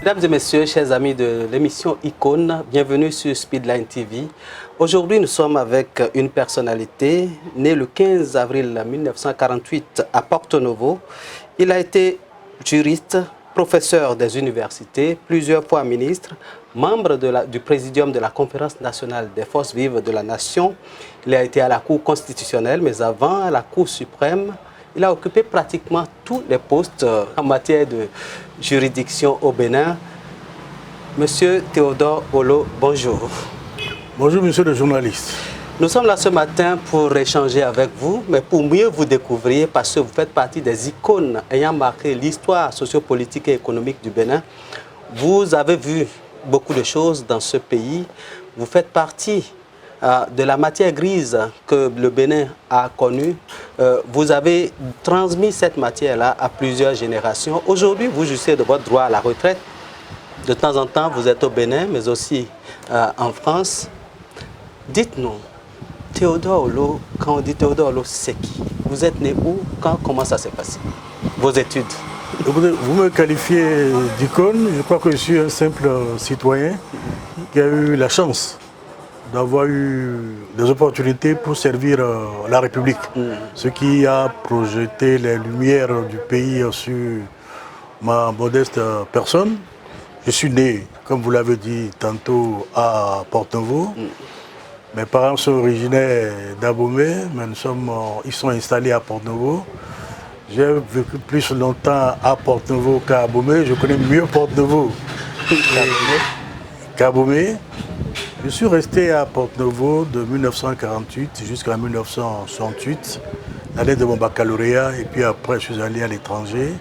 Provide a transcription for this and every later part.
Mesdames et messieurs, chers amis de l'émission Icône, bienvenue sur Speedline TV. Aujourd'hui, nous sommes avec une personnalité née le 15 avril 1948 à Porto-Novo. Il a été juriste, professeur des universités, plusieurs fois ministre, membre du présidium de la Conférence nationale des forces vives de la nation. Il a été à la Cour constitutionnelle, mais avant à la Cour suprême. Il a occupé pratiquement tous les postes en matière de juridiction au Bénin. Monsieur Théodore Olo, bonjour. Bonjour, monsieur le journaliste. Nous sommes là ce matin pour échanger avec vous, mais pour mieux vous découvrir, parce que vous faites partie des icônes ayant marqué l'histoire sociopolitique et économique du Bénin. Vous avez vu beaucoup de choses dans ce pays. Vous faites partie de la matière grise que le Bénin a connue. Vous avez transmis cette matière-là à plusieurs générations. Aujourd'hui, vous jouissez de votre droit à la retraite. De temps en temps, vous êtes au Bénin, mais aussi en France. Dites-nous, Théodore Olo, quand on dit Théodore Olo, c'est qui? Vous êtes né où? Comment ça s'est passé? Vos études? Vous me qualifiez d'icône. Je crois que je suis un simple citoyen qui a eu la chance d'avoir eu des opportunités pour servir la République. Ce qui a projeté les lumières du pays sur ma modeste personne. Je suis né, comme vous l'avez dit tantôt, à Porto-Novo. Mes parents sont originaires d'Abomey, mais ils sont installés à Porto-Novo. J'ai vécu plus longtemps à Porto-Novo qu'à Abomey. Je connais mieux Porto-Novo qu'Abomey. Je suis resté à Porto-Novo de 1948 jusqu'à 1968, l'année de mon baccalauréat, et puis après je suis allé à l'étranger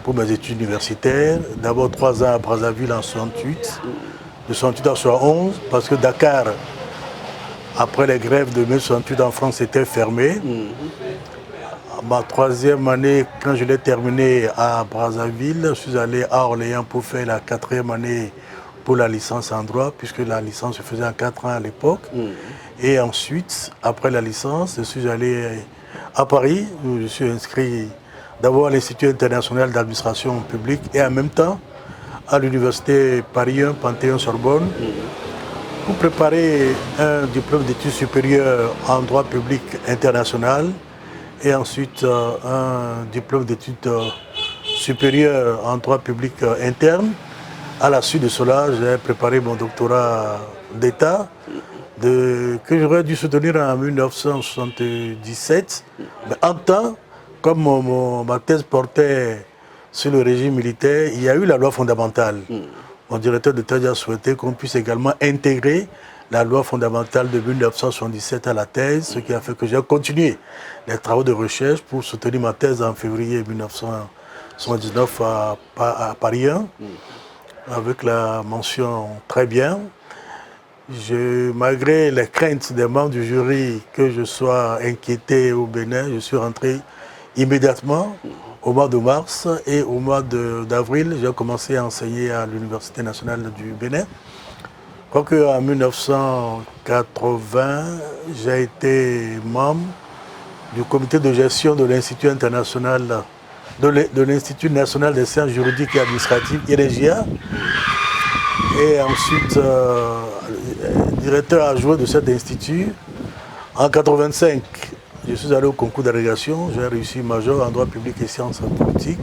pour mes études universitaires. D'abord 3 ans à Brazzaville en 68, de 68 à 71, parce que Dakar, après les grèves de 1968 en France, était fermé. Ma 3e année, quand je l'ai terminée à Brazzaville, je suis allé à Orléans pour faire la 4e année pour la licence en droit, puisque la licence se faisait en 4 ans à l'époque. Et ensuite, après la licence, je suis allé à Paris, où je suis inscrit d'abord à l'Institut international d'administration publique et en même temps à l'Université Paris 1, Panthéon-Sorbonne, pour préparer un diplôme d'études supérieures en droit public international et ensuite un diplôme d'études supérieures en droit public interne. À la suite de cela, j'ai préparé mon doctorat d'État que j'aurais dû soutenir en 1977. Mais en temps, comme ma thèse portait sur le régime militaire, il y a eu la loi fondamentale. Mon directeur de thèse a souhaité qu'on puisse également intégrer la loi fondamentale de 1977 à la thèse, ce qui a fait que j'ai continué les travaux de recherche pour soutenir ma thèse en février 1979 à Paris 1. Avec la mention très bien. Malgré les craintes des membres du jury que je sois inquiété au Bénin, je suis rentré immédiatement au mois de mars et au mois d'avril, j'ai commencé à enseigner à l'Université nationale du Bénin. Je crois qu'en 1980, j'ai été membre du comité de gestion de l'Institut international de l'Institut national des sciences juridiques et administratives, IREGIA, et ensuite directeur adjoint de cet institut. En 1985, je suis allé au concours d'agrégation, j'ai réussi major en droit public et sciences politiques.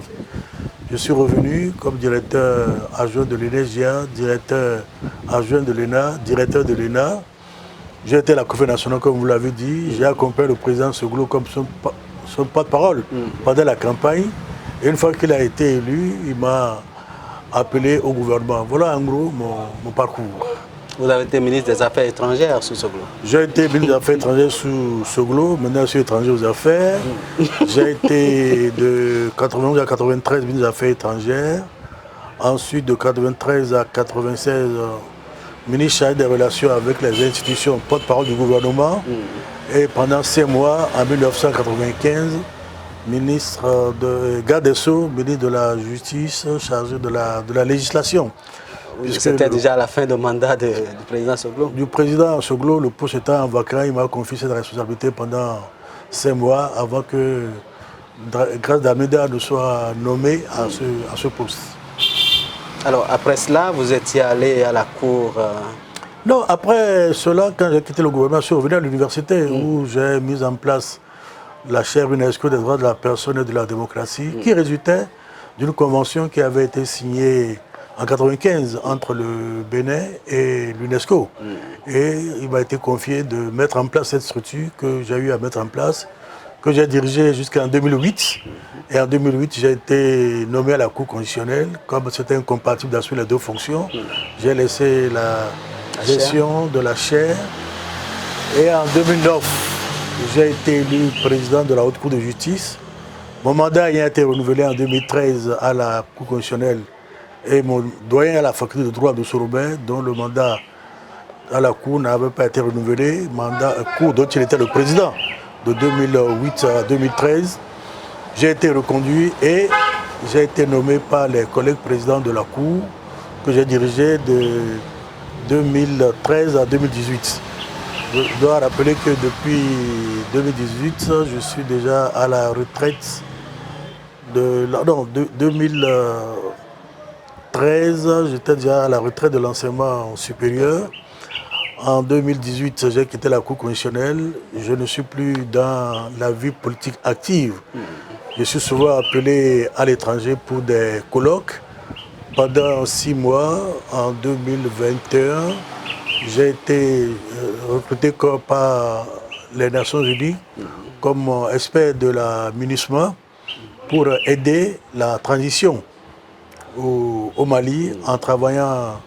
Je suis revenu comme directeur adjoint de l'IREGIA, directeur adjoint de l'ENA, directeur de l'ENA. J'ai été à la Conférence nationale, comme vous l'avez dit, j'ai accompagné le président Soglo comme son porte-parole pendant la campagne. Et une fois qu'il a été élu, il m'a appelé au gouvernement. Voilà en gros mon parcours. Vous avez été ministre des Affaires étrangères sous Soglo? J'ai été ministre des Affaires étrangères sous Soglo, maintenant je suis étranger aux affaires. J'ai été de 91 à 93 ministre des Affaires étrangères. Ensuite de 93 à 96 ministre chargé des relations avec les institutions, porte-parole du gouvernement. Et pendant 5 mois, en 1995, ministre de garde des Sceaux, ministre de la Justice, chargé de la législation. C'était déjà à la fin de mandat du président Soglo? Du président Soglo, le poste étant en vacant, il m'a confié cette responsabilité pendant 5 mois avant que Grâce d'Almeida ne soit nommé à ce poste. Alors, après cela, vous étiez allé à la cour Non, après cela, quand j'ai quitté le gouvernement, je suis revenu à l'université où j'ai mis en place la chaire UNESCO des droits de la personne et de la démocratie, qui résultait d'une convention qui avait été signée en 1995 entre le Bénin et l'UNESCO. Et il m'a été confié de mettre en place cette structure que j'ai eu à mettre en place, que j'ai dirigée jusqu'en 2008. Et en 2008, j'ai été nommé à la Cour constitutionnelle. Comme c'était incompatible d'assumer les deux fonctions, j'ai laissé la gestion de la chaire. Et en 2009, j'ai été élu président de la Haute Cour de justice. Mon mandat ayant été renouvelé en 2013 à la Cour constitutionnelle et mon doyen à la faculté de droit de Sorobin, dont le mandat à la Cour n'avait pas été renouvelé, mandat Cour dont il était le président de 2008 à 2013. J'ai été reconduit et j'ai été nommé par les collègues présidents de la Cour que j'ai dirigé de 2013 à 2018. Je dois rappeler que depuis 2018, je suis déjà à la retraite de 2013, j'étais déjà à la retraite de l'enseignement supérieur. En 2018, j'ai quitté la Cour constitutionnelle. Je ne suis plus dans la vie politique active. Je suis souvent appelé à l'étranger pour des colloques. Pendant 6 mois, en 2021, j'ai été recruté par les Nations Unies comme expert de la MINUSMA pour aider la transition au Mali en travaillant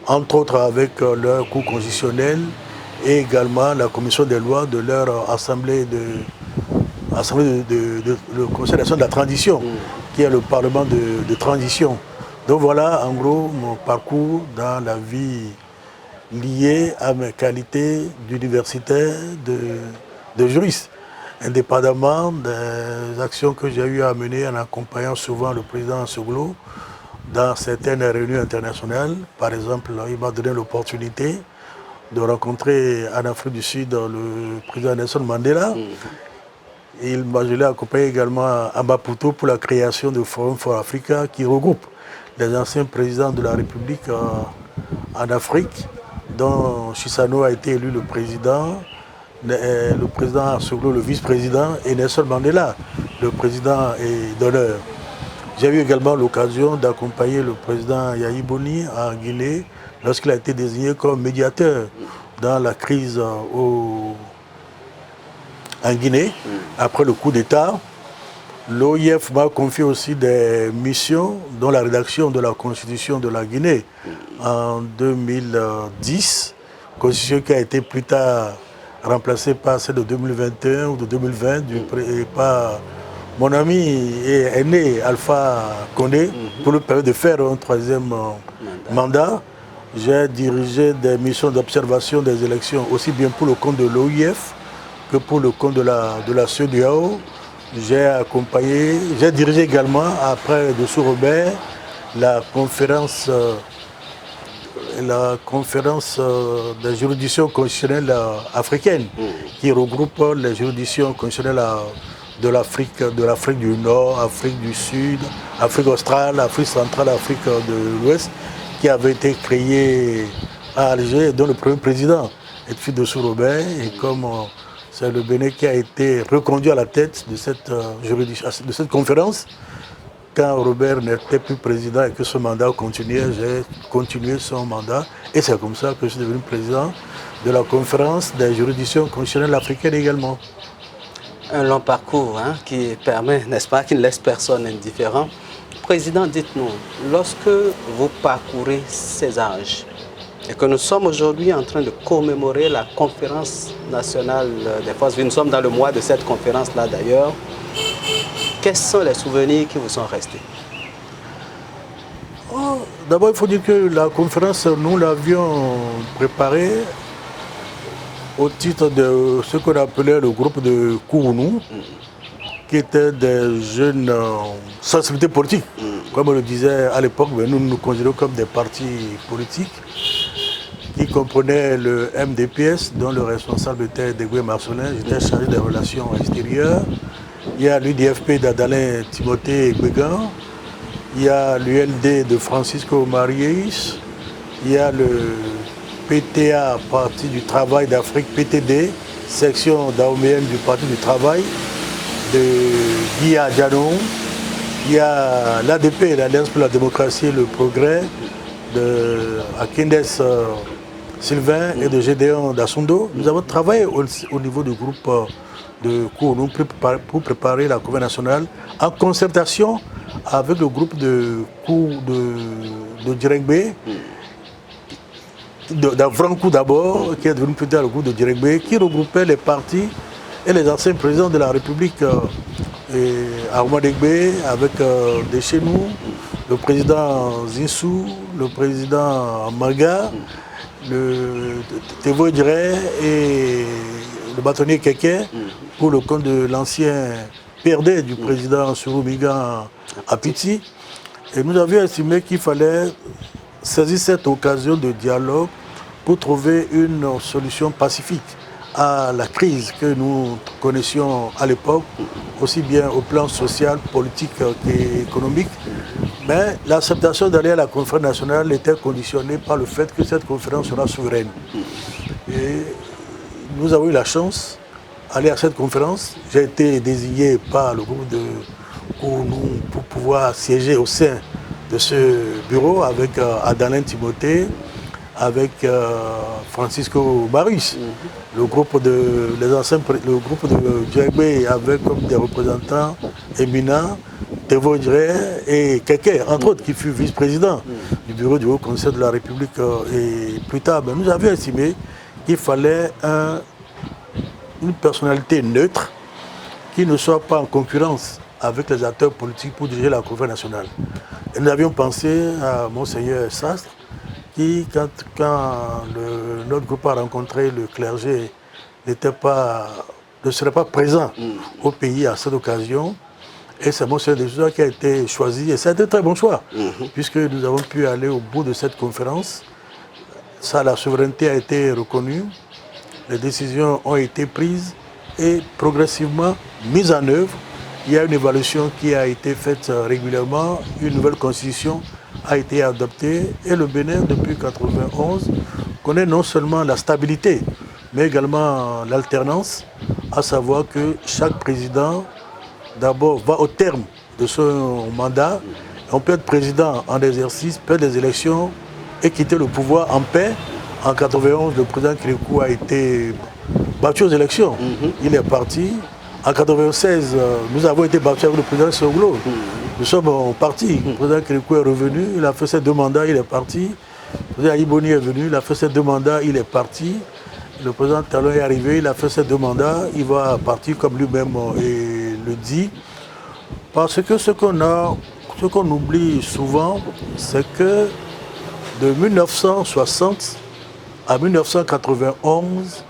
entre autres avec leur cour constitutionnelle et également la commission des lois de leur assemblée le Conseil national de la transition qui est le Parlement de transition. Donc voilà en gros mon parcours dans la vie liée à mes qualités d'universitaire, de juriste, indépendamment des actions que j'ai eu à mener en accompagnant souvent le président Soglo dans certaines réunions internationales. Par exemple, il m'a donné l'opportunité de rencontrer en Afrique du Sud le président Nelson Mandela. Je l'ai accompagné également à Maputo pour la création du Forum for Africa qui regroupe les anciens présidents de la République en Afrique, dont Chissano a été élu le président Soglo le vice-président et Nelson Mandela le président d'honneur. J'ai eu également l'occasion d'accompagner le président Yahi Boni en Guinée lorsqu'il a été désigné comme médiateur dans la crise en Guinée après le coup d'État. L'OIF m'a confié aussi des missions dont la rédaction de la Constitution de la Guinée en 2010, Constitution qui a été plus tard remplacée par celle de 2021 ou de 2020 par mon ami et aîné Alpha Condé pour lui permettre de faire un troisième mandat. J'ai dirigé des missions d'observation des élections aussi bien pour le compte de l'OIF que pour le compte de la CEDEAO. J'ai dirigé également, après Dessous Robert, la conférence des juridictions constitutionnelles africaines qui regroupe les juridictions constitutionnelles de l'Afrique du Nord, Afrique du Sud, Afrique australe, Afrique centrale, Afrique de l'Ouest, qui avait été créée à Alger, dont le premier président est Dessous Robert, et comme c'est le Bénin qui a été reconduit à la tête de cette conférence. Quand Robert n'était plus président et que ce mandat continuait, j'ai continué son mandat. Et c'est comme ça que je suis devenu président de la conférence des juridictions constitutionnelles africaines également. Un long parcours qui permet, n'est-ce pas, qui ne laisse personne indifférent. Président, dites-nous, lorsque vous parcourez ces âges, et que nous sommes aujourd'hui en train de commémorer la conférence nationale des forces vives. Nous sommes dans le mois de cette conférence-là d'ailleurs. Quels sont les souvenirs qui vous sont restés? D'abord, il faut dire que la conférence, nous l'avions préparée au titre de ce qu'on appelait le groupe de Kourounou, qui étaient des jeunes sensibilités politiques. Comme on le disait à l'époque, nous nous considérons comme des partis politiques qui comprenait le MDPS, dont le responsable était Degoué Marcelin. J'étais chargé des relations extérieures. Il y a l'UDFP d'Adalin Timothée Guégan. il y a l'ULD de Francisco Mariès, il y a le PTA, Parti du Travail d'Afrique, PTD, section dahoméenne du Parti du Travail, de Guy Adjanon, il y a l'ADP, l'Alliance pour la démocratie et le progrès, de Akindes Sylvain et de Gédéon Dassundo. Nous avons travaillé au niveau du groupe de Kounou pour préparer la Convention nationale en concertation avec le groupe de Djerengbe, d'Avrankou d'abord, qui est devenu plus tard le groupe de Djerengbe, qui regroupait les partis et les anciens présidents de la République, Arouma Degbe, avec de chez nous, le président Zinsou, le président Maga, le Tevo Djere et le bâtonnier Keke, pour le compte de l'ancien PRD du président Souroumigan Apiti. Et nous avions estimé qu'il fallait saisir cette occasion de dialogue pour trouver une solution pacifique à la crise que nous connaissions à l'époque, aussi bien au plan social, politique qu'économique. Mais l'acceptation d'aller à la conférence nationale était conditionnée par le fait que cette conférence sera souveraine. Et nous avons eu la chance d'aller à cette conférence. J'ai été désigné par le groupe de Kounou pour pouvoir siéger au sein de ce bureau avec Adalin Timothée, avec Francisco Mariès, le groupe de Djerengbe avec comme des représentants éminents, Tevo Djere et Keke, entre autres, qui fut vice-président du bureau du Haut Conseil de la République. Et plus tard, nous avions estimé qu'il fallait une personnalité neutre qui ne soit pas en concurrence avec les acteurs politiques pour diriger la Conférence nationale. Et nous avions pensé à Monseigneur Sastre, qui, quand notre groupe a rencontré le clergé, ne serait pas présent au pays à cette occasion. Et c'est Monseigneur Desouza qui a été choisi. Et ça a été un très bon choix, puisque nous avons pu aller au bout de cette conférence. La souveraineté a été reconnue, les décisions ont été prises et progressivement mises en œuvre. Il y a une évaluation qui a été faite régulièrement, une nouvelle constitution a été adoptée et le Bénin, depuis 1991, connaît non seulement la stabilité, mais également l'alternance, à savoir que chaque président, d'abord, va au terme de son mandat. On peut être président en exercice, perdre des élections et quitter le pouvoir en paix. En 1991, le président Kirikou a été battu aux élections. Il est parti. En 1996, nous avons été battus avec le président Soglo. Nous sommes partis. Le président Kirikou est revenu, il a fait ses 2 mandats, il est parti. Le président Iboni est venu, il a fait ses 2 mandats, il est parti. Le président Talon est arrivé, il a fait ses 2 mandats, il va partir comme lui-même le dit. Parce que ce qu'on oublie souvent, c'est que de 1960 à 1991,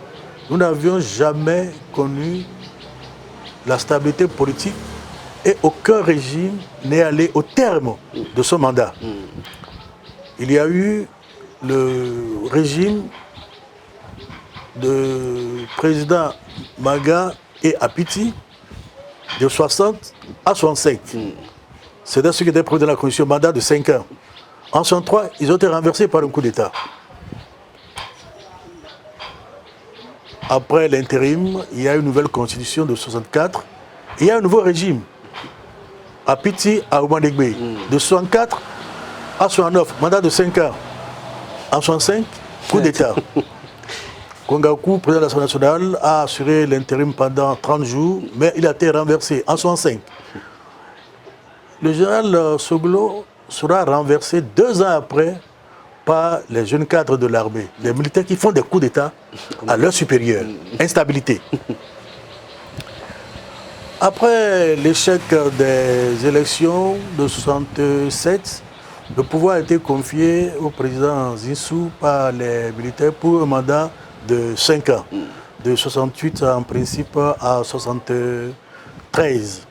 nous n'avions jamais connu la stabilité politique et aucun régime n'est allé au terme de son mandat. Il y a eu le régime de président Maga et Apiti de 60 à 65. C'était ce qui était prévu dans la Constitution, mandat de 5 ans. En 63, ils ont été renversés par un coup d'État. Après l'intérim, il y a une nouvelle constitution de 64. Il y a un nouveau régime. Apiti à Oumanegbe. De 64 à 69, mandat de 5 ans. En 65, coup d'État. Kongaku, président de l'Assemblée nationale, a assuré l'intérim pendant 30 jours, mais il a été renversé en 65. Le général Soglo sera renversé 2 ans après par les jeunes cadres de l'armée, les militaires qui font des coups d'État à leurs supérieurs. Instabilité. Après l'échec des élections de 67, le pouvoir a été confié au président Zinsou par les militaires pour un mandat de 5 ans, de 68 en principe à 73.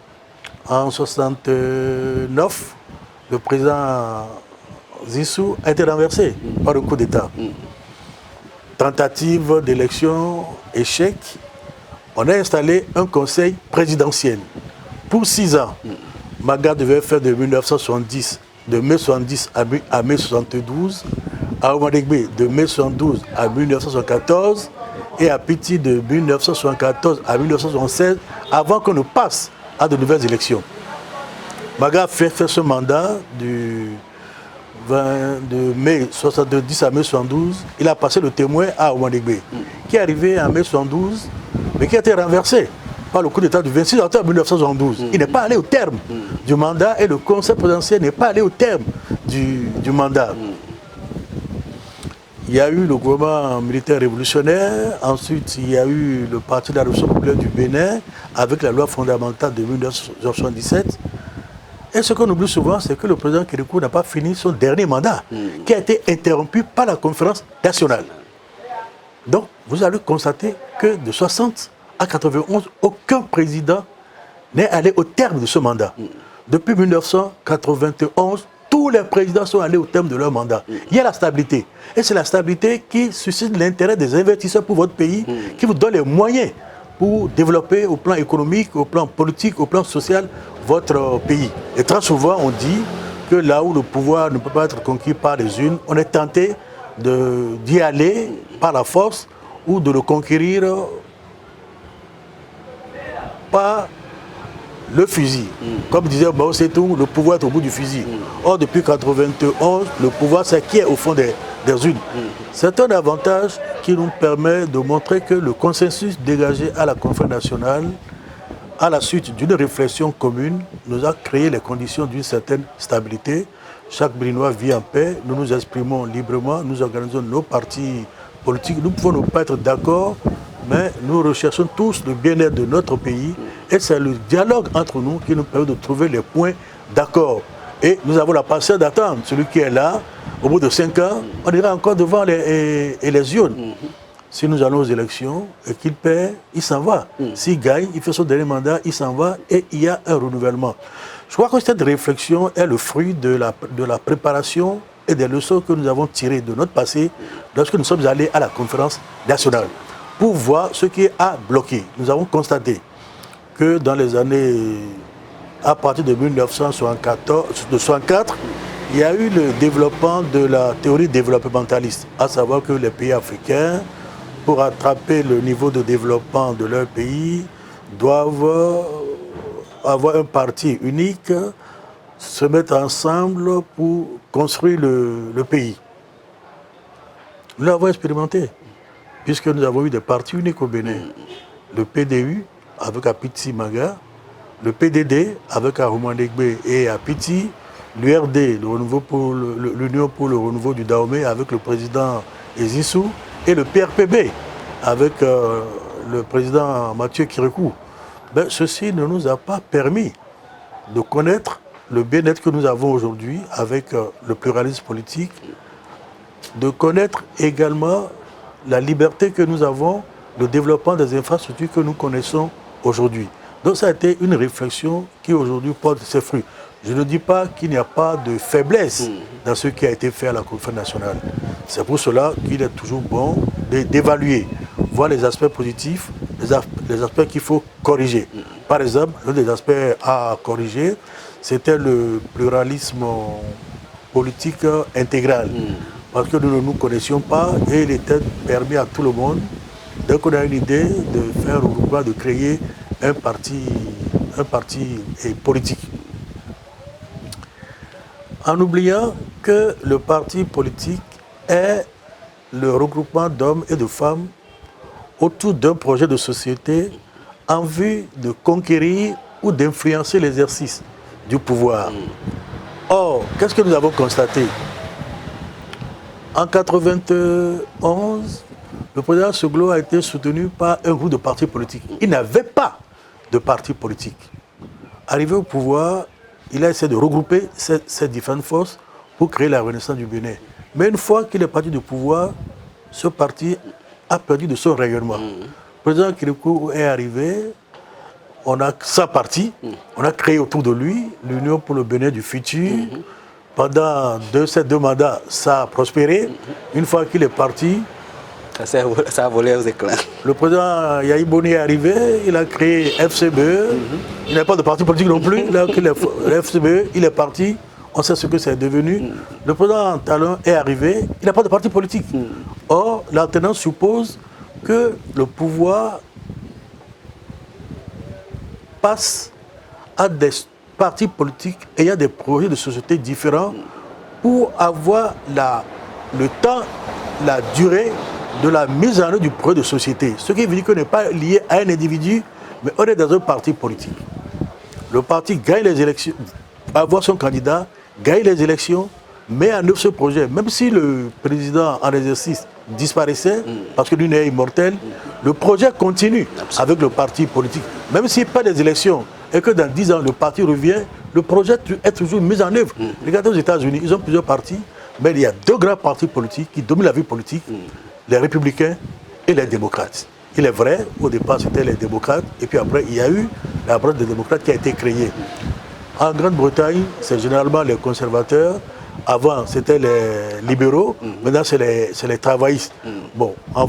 En 69, le président Zinsou a été renversé par un coup d'État. Tentative d'élection, échec. On a installé un conseil présidentiel pour 6 ans. Maga devait faire de 1970, de mai 70 à mai 72, à Oumadegbe de mai 72 à 1974 et à Piti de 1974 à 1976 avant qu'on ne passe à de nouvelles élections. Maga a fait ce mandat de mai 70 à mai 72. Il a passé le témoin à Oumadegbe, qui est arrivé en mai 72, mais qui a été renversé par le coup d'État du 26 octobre 1972. Il n'est pas allé au terme du mandat et le conseil présidentiel n'est pas allé au terme du mandat. Il y a eu le gouvernement militaire révolutionnaire, ensuite il y a eu le Parti de la Révolution populaire du Bénin avec la loi fondamentale de 1977. Et ce qu'on oublie souvent, c'est que le président Kérékou n'a pas fini son dernier mandat, qui a été interrompu par la conférence nationale. Donc, vous allez constater que de 60 à 91, aucun président n'est allé au terme de ce mandat. Depuis 1991, tous les présidents sont allés au terme de leur mandat. Il y a la stabilité. Et c'est la stabilité qui suscite l'intérêt des investisseurs pour votre pays, qui vous donne les moyens pour développer au plan économique, au plan politique, au plan social, votre pays. Et très souvent, on dit que là où le pouvoir ne peut pas être conquis par les unes, on est tenté d'y aller par la force ou de le conquérir par le fusil. Comme disait Mao Tse-tung, le pouvoir est au bout du fusil. Or, depuis 1991, le pouvoir s'acquiert au fond des unes. C'est un avantage qui nous permet de montrer que le consensus dégagé à la conférence nationale, à la suite d'une réflexion commune, nous a créé les conditions d'une certaine stabilité. Chaque Béninois vit en paix, nous nous exprimons librement, nous organisons nos partis politiques. Nous pouvons ne pas être d'accord, mais nous recherchons tous le bien-être de notre pays et c'est le dialogue entre nous qui nous permet de trouver les points d'accord. Et nous avons la patience d'attendre. Celui qui est là, au bout de 5 ans, on ira encore devant les urnes. Si nous allons aux élections et qu'il perd, il s'en va. S'il gagne, il fait son dernier mandat, il s'en va et il y a un renouvellement. Je crois que cette réflexion est le fruit de la préparation et des leçons que nous avons tirées de notre passé lorsque nous sommes allés à la conférence nationale pour voir ce qui a bloqué. Nous avons constaté que dans les années, à partir de 1964, il y a eu le développement de la théorie développementaliste, à savoir que les pays africains, pour attraper le niveau de développement de leur pays, doivent avoir un parti unique, se mettre ensemble pour construire le pays. Nous l'avons expérimenté, puisque nous avons eu des partis uniques au Bénin. Le PDU avec Apiti Maga, le PDD avec Oumadegbe et Apiti, l'URD, l'Union pour le renouveau du Dahomey avec le président Ezissou, et le PRPB avec le président Mathieu Kérékou. Ben, ceci ne nous a pas permis de connaître le bien-être que nous avons aujourd'hui avec le pluralisme politique, de connaître également la liberté que nous avons, le développement des infrastructures que nous connaissons aujourd'hui. Donc ça a été une réflexion qui aujourd'hui porte ses fruits. Je ne dis pas qu'il n'y a pas de faiblesse dans ce qui a été fait à la conférence nationale. C'est pour cela qu'il est toujours bon d'évaluer, voir les aspects positifs, les aspects qu'il faut corriger. Par exemple, l'un des aspects à corriger, c'était le pluralisme politique intégral. Parce que nous ne nous connaissions pas et il était permis à tout le monde, dès qu'on a une idée, de faire un regroupement, de créer un parti politique. En oubliant que le parti politique est le regroupement d'hommes et de femmes autour d'un projet de société en vue de conquérir ou d'influencer l'exercice du pouvoir. Or, qu'est-ce que nous avons constaté? En 1991, le président Soglo a été soutenu par un groupe de partis politiques. Il n'avait pas de parti politique. Arrivé au pouvoir, il a essayé de regrouper ces différentes forces pour créer la renaissance du Bénin. Mais une fois qu'il est parti du pouvoir, ce parti a perdu de son rayonnement. Le président Kérékou est arrivé, on a sa partie, on a créé autour de lui l'Union pour le Bénin du futur. Pendant ces deux mandats, ça a prospéré. Une fois qu'il est parti, Ça a volé aux éclats. Le président Yahi Boni est arrivé, il a créé FCBE, il n'a pas de parti politique non plus, il a créé le FCBE, il est parti, on sait ce que c'est devenu. Le président Talon est arrivé, il n'a pas de parti politique. Or, l'alternance suppose que le pouvoir passe à des partis politiques ayant des projets de société différents pour avoir le temps, la durée de la mise en œuvre du projet de société. Ce qui veut dire qu'on n'est pas lié à un individu, mais on est dans un parti politique. Le parti gagne les élections, avoir son candidat, gagne les élections, met en œuvre ce projet. Même si le président en exercice disparaissait, parce que lui n'est immortel, le projet continue avec le parti politique. Même s'il n'y a pas des élections et que dans 10 ans, le parti revient, le projet est toujours mis en œuvre. Regardez aux États-Unis, ils ont plusieurs partis, mais il y a deux grands partis politiques qui dominent la vie politique, les républicains et les démocrates. Il est vrai, au départ, c'était les démocrates, et puis après, il y a eu la branche des démocrates qui a été créée. En Grande-Bretagne, c'est généralement les conservateurs. Avant, c'était les libéraux. Maintenant, c'est les travaillistes. Bon, en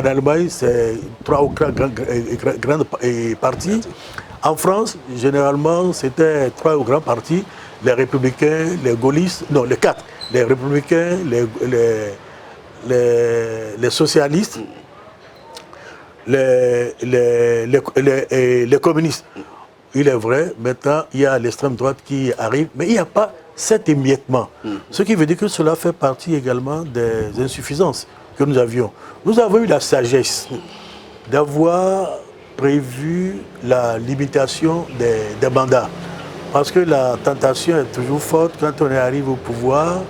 Allemagne, c'est 3 ou 4 grands partis. En France, généralement, c'était 3 ou grands partis. Les républicains, les gaullistes, non, les 4. Les républicains, les socialistes, les communistes. Il est vrai, maintenant, il y a l'extrême droite qui arrive, mais il n'y a pas cet émiettement. Ce qui veut dire que cela fait partie également des insuffisances que nous avions. Nous avons eu la sagesse d'avoir prévu la limitation des mandats. Parce que la tentation est toujours forte quand on arrive au pouvoir,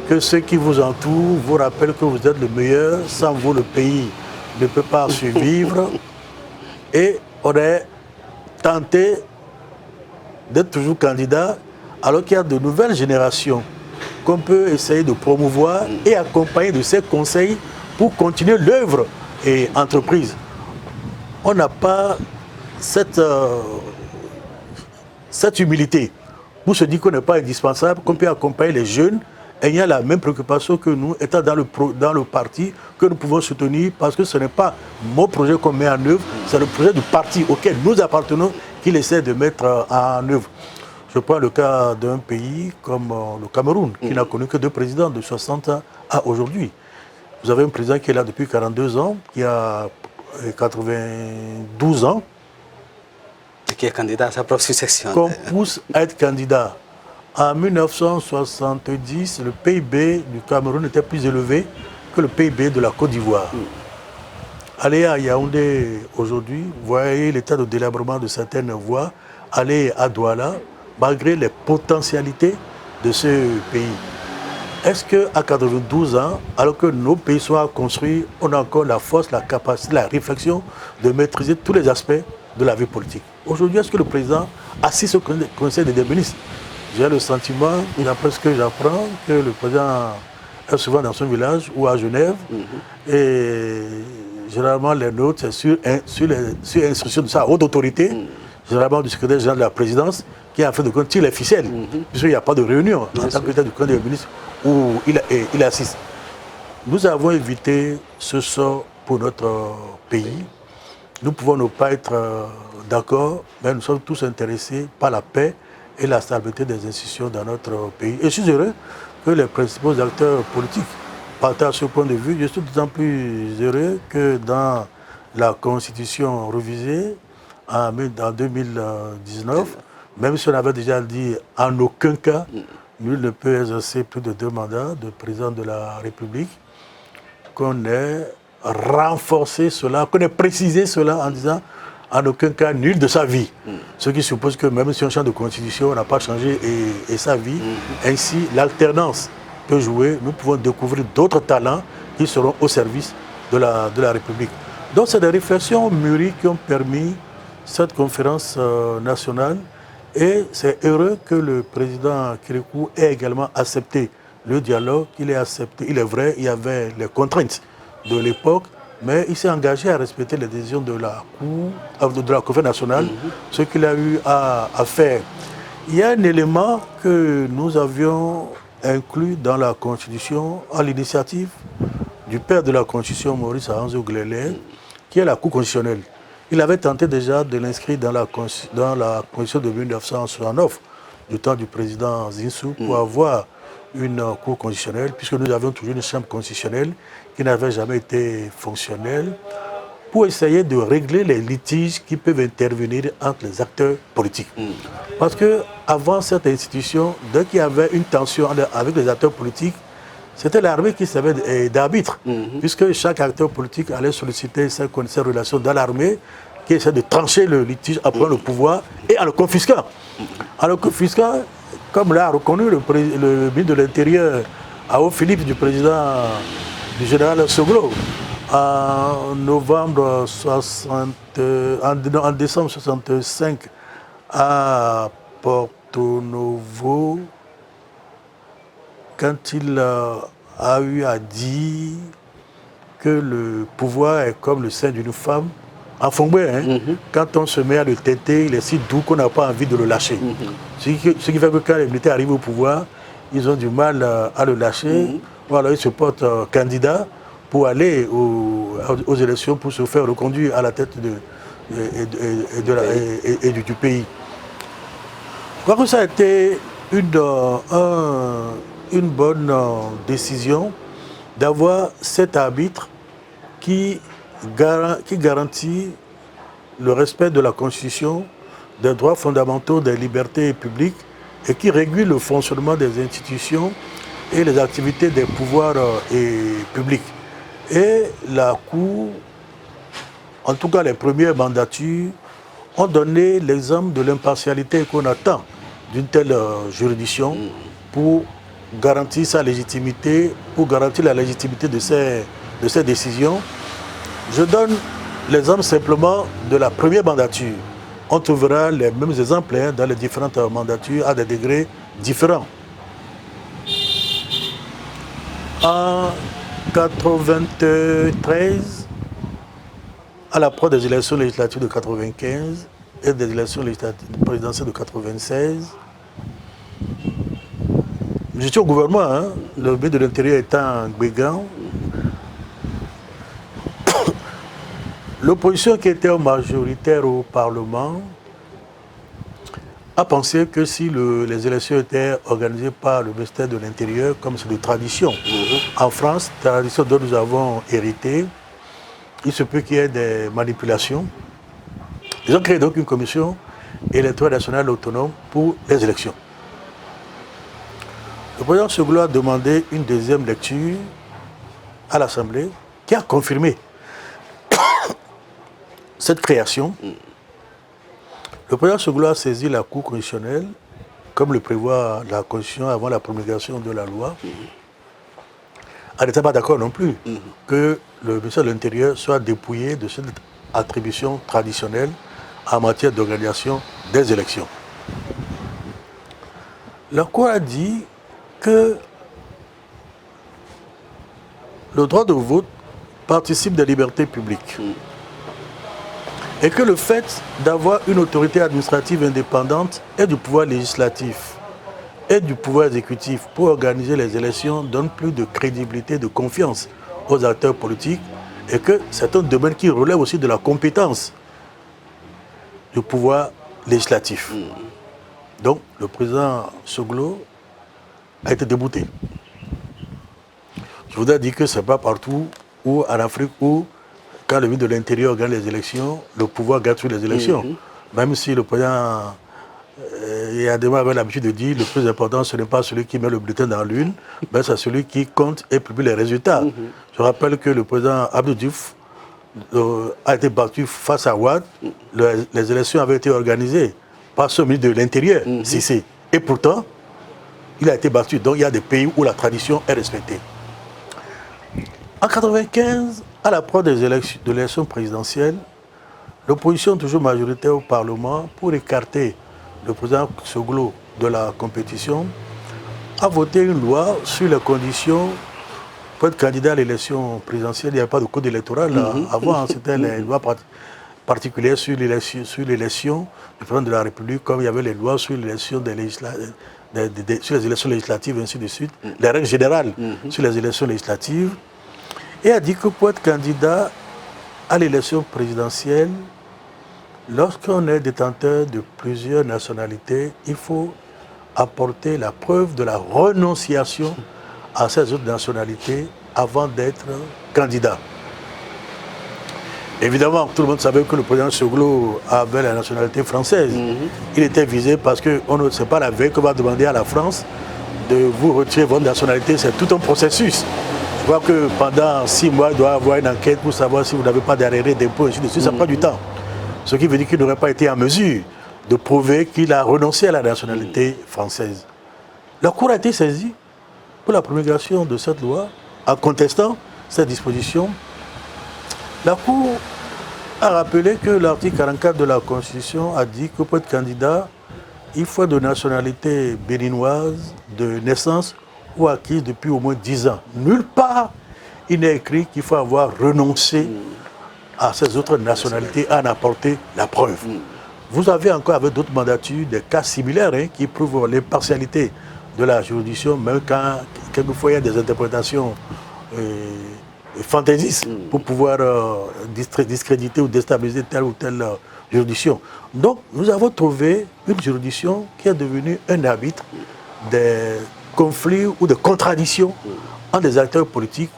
que ceux qui vous entourent vous rappellent que vous êtes le meilleur, sans vous le pays ne peut pas survivre. Et on est tenté d'être toujours candidat, alors qu'il y a de nouvelles générations qu'on peut essayer de promouvoir et accompagner de ces conseils pour continuer l'œuvre et entreprise. On n'a pas cette humilité pour se dire qu'on n'est pas indispensable, qu'on peut accompagner les jeunes ayant la même préoccupation que nous, étant dans le parti, que nous pouvons soutenir, parce que ce n'est pas mon projet qu'on met en œuvre, c'est le projet du parti auquel nous appartenons qu'il essaie de mettre en œuvre. Je prends le cas d'un pays comme le Cameroun, qui n'a connu que 2 présidents de 60 ans à aujourd'hui. Vous avez un président qui est là depuis 42 ans, qui a 92 ans. Et qui est candidat à sa propre succession. Qu'on pousse à être candidat. En 1970, le PIB du Cameroun était plus élevé que le PIB de la Côte d'Ivoire. Allez à Yaoundé aujourd'hui, vous voyez l'état de délabrement de certaines voies. Allez à Douala, malgré les potentialités de ce pays. Est-ce qu'à 92 ans, alors que nos pays sont construits, on a encore la force, la capacité, la réflexion de maîtriser tous les aspects de la vie politique? Aujourd'hui, est-ce que le président assiste au Conseil des ministres? J'ai le sentiment, d'après ce que j'apprends, que le président est souvent dans son village ou à Genève. Et généralement, les notes, c'est sur instruction de sa haute autorité, généralement du secrétaire général de la présidence, qui a fait de compte tire les ficelles, puisqu'il n'y a pas de réunion en tant que du Conseil des ministres où il assiste. Nous avons évité ce sort pour notre pays. Nous pouvons ne pas être d'accord, mais nous sommes tous intéressés par la paix et la stabilité des institutions dans notre pays. Et je suis heureux que les principaux acteurs politiques partagent ce point de vue. Je suis d'autant plus heureux que dans la Constitution révisée en 2019, même si on avait déjà dit en aucun cas, nul ne peut exercer plus de 2 mandats de président de la République, qu'on ait renforcé cela, qu'on ait précisé cela en disant en aucun cas nul de sa vie. Ce qui suppose que même si on change de constitution, on n'a pas changé et sa vie. Ainsi, l'alternance peut jouer. Nous pouvons découvrir d'autres talents qui seront au service de la République. Donc, c'est des réflexions mûries qui ont permis cette conférence nationale. Et c'est heureux que le président Kérékou ait également accepté le dialogue. Il est vrai, il y avait les contraintes de l'époque, mais il s'est engagé à respecter les décisions de la conférence nationale, ce qu'il a eu à faire. Il y a un élément que nous avions inclus dans la Constitution à l'initiative du père de la Constitution, Maurice Ahanzo Glélé, qui est la Cour constitutionnelle. Il avait tenté déjà de l'inscrire dans la Constitution de 1969, du temps du président Zinsou, pour avoir une Cour constitutionnelle, puisque nous avions toujours une chambre constitutionnelle qui n'avait jamais été fonctionnelle, pour essayer de régler les litiges qui peuvent intervenir entre les acteurs politiques. Parce qu'avant cette institution, dès qu'il y avait une tension avec les acteurs politiques, c'était l'armée qui servait d'arbitre, puisque chaque acteur politique allait solliciter ses relations dans l'armée, qui essaie de trancher le litige en prenant le pouvoir et en le confisquant. En le confisquant, comme l'a reconnu le ministre de l'Intérieur, Ao Philippe, du président du général Soglo, en décembre 65, à Porto Novo, quand il a eu à dire que le pouvoir est comme le sein d'une femme, en Fongbe, quand on se met à le têter, il est si doux qu'on n'a pas envie de le lâcher. Ce qui fait que quand les militaires arrivent au pouvoir, ils ont du mal à le lâcher. Voilà, ils se portent candidats pour aller aux élections, pour se faire reconduire à la tête du pays. Je crois que ça a été une bonne décision d'avoir cet arbitre qui garantit le respect de la Constitution, des droits fondamentaux, des libertés publiques et qui régule le fonctionnement des institutions et les activités des pouvoirs publics. Et la Cour, en tout cas les premières mandatures, ont donné l'exemple de l'impartialité qu'on attend d'une telle juridiction pour garantir sa légitimité, pour garantir la légitimité de ces décisions. Je donne l'exemple simplement de la première mandature. On trouvera les mêmes exemples dans les différentes mandatures à des degrés différents. En 1993, à l'approche des élections législatives de 1995 et des élections présidentielles de 1996, j'étais au gouvernement, le ministre de l'Intérieur étant Gbégan. L'opposition qui était majoritaire au Parlement a pensé que si les élections étaient organisées par le ministère de l'Intérieur, comme c'est de tradition en France, tradition dont nous avons hérité, il se peut qu'il y ait des manipulations. Ils ont créé donc une commission électorale nationale autonome pour les élections. Le président Soglo a demandé une deuxième lecture à l'Assemblée qui a confirmé cette création. Le président Soglo a saisi la Cour constitutionnelle, comme le prévoit la Constitution avant la promulgation de la loi. Elle n'était pas d'accord non plus que le ministère de l'Intérieur soit dépouillé de cette attribution traditionnelle en matière d'organisation des élections. La Cour a dit que le droit de vote participe des libertés publiques. Et que le fait d'avoir une autorité administrative indépendante et du pouvoir législatif et du pouvoir exécutif pour organiser les élections donne plus de crédibilité, de confiance aux acteurs politiques et que c'est un domaine qui relève aussi de la compétence du pouvoir législatif. Donc le président Soglo a été débouté. Je voudrais dire que ce n'est pas partout où en Afrique où quand le ministre de l'Intérieur gagne les élections, le pouvoir gagne sur les élections. Même si le président Yadema avait l'habitude de dire le plus important, ce n'est pas celui qui met le bulletin dans l'urne, mais c'est celui qui compte et publie les résultats. Je rappelle que le président Abdou Diouf a été battu face à Ouad. Les élections avaient été organisées par ce ministre de l'Intérieur, Cissé. Et pourtant, il a été battu. Donc il y a des pays où la tradition est respectée. En 1995, à l'approche des élections présidentielles, l'opposition toujours majoritaire au Parlement, pour écarter le président Soglo de la compétition, a voté une loi sur les conditions pour être candidat à l'élection présidentielle. Il n'y avait pas de code électoral. Avant, c'était les lois particulières sur l'élection du président de la République, comme il y avait les lois sur l'élection sur les élections législatives, ainsi de suite, les règles générales sur les élections législatives. et a dit que pour être candidat à l'élection présidentielle, lorsqu'on est détenteur de plusieurs nationalités, il faut apporter la preuve de la renonciation à ces autres nationalités avant d'être candidat. Évidemment, tout le monde savait que le président Soglo avait la nationalité française. Il était visé parce que ne sait pas la veille qu'on va demander à la France de vous retirer votre nationalité. C'est tout un processus. Je crois que pendant 6 mois, il doit y avoir une enquête pour savoir si vous n'avez pas d'arriéré d'impôt, ainsi de suite. Ça prend du temps. Ce qui veut dire qu'il n'aurait pas été en mesure de prouver qu'il a renoncé à la nationalité française. La Cour a été saisie pour la promulgation de cette loi en contestant cette disposition. La Cour a rappelé que l'article 44 de la Constitution a dit que pour être candidat, il faut être de nationalité béninoise, de naissance ou acquise depuis au moins 10 ans. Nulle part, il n'est écrit qu'il faut avoir renoncé à ces autres nationalités à en apporter la preuve. Vous avez encore avec d'autres mandatures des cas similaires qui prouvent l'impartialité de la juridiction, même quand quelquefois il y a des interprétations fantaisistes pour pouvoir discréditer ou déstabiliser telle ou telle juridiction. Donc nous avons trouvé une juridiction qui est devenue un arbitre des conflits ou des contradictions entre des acteurs politiques